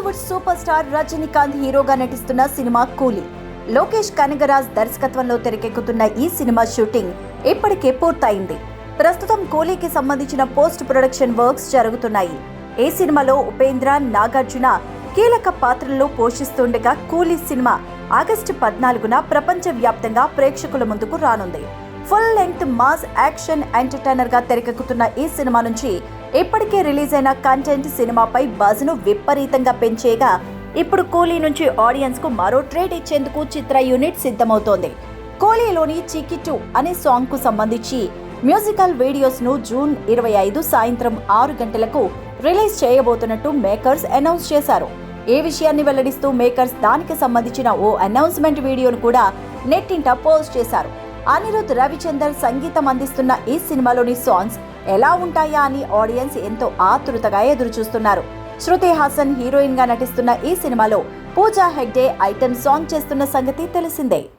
Bollywood super star Rajinikanth హీరోగా నటిస్తున్న cinema కూలీ. లోకేష్ కనగరాజ్ దర్శకత్వంలో తెరకెక్కుతున్న ఈ సినిమా షూటింగ్ ఇప్పటికే పూర్తయింది. ప్రస్తుతం కూలీకి సంబంధించిన పోస్ట్ ప్రొడక్షన్ వర్క్స్ జరుగుతున్నాయి. ఈ సినిమాలో ఉపేంద్ర, నాగార్జున కీలక పాత్రల్లో పోషిస్తుండగా కూలీ సినిమా ఆగస్టు 14న ప్రపంచవ్యాప్తంగా ప్రేక్షకుల ముందుకు రానుంది. Full length mass action entertainer గా తెరకెక్కుతున్న ఈ సినిమా నుంచి ఇప్పటికే రిలీజ్ అయిన కంటెంట్ సినిమాపై బజ్ ను విపరీతంగా పెంచేగా ఇప్పుడు కూలీ నుంచి ఆడియన్స్ కు మరో ట్రేడ్ ఇచ్చేందుకు చిత్ర యూనిట్ సిద్ధమవుతోంది. కూలీలోని చికిటు అనే సాంగ్ కు సంబంధించి మ్యూజికల్ వీడియోస్ ను జూన్ 25 సాయంత్రం 6 గంటలకు రిలీజ్ చేయబోతున్నట్టు మేకర్స్ అనౌన్స్ చేశారు. ఈ విషయాన్ని వెల్లడిస్తూ మేకర్స్ దానికి సంబంధించిన ఓ అనౌన్స్మెంట్ వీడియోను కూడా నెట్టింట పోస్ట్ చేశారు. అనిరుద్ రవిచందర్ సంగీతం అందిస్తున్న ఈ సినిమాలోని సాంగ్స్ ఎలా ఉంటాయా అని ఆడియన్స్ ఎంతో ఆతృతగా ఎదురుచూస్తున్నారు. శృతి హాసన్ హీరోయిన్ గా నటిస్తున్న ఈ సినిమాలో పూజా హెగ్డే ఐటెం సాంగ్ చేస్తున్న సంగతి తెలిసిందే.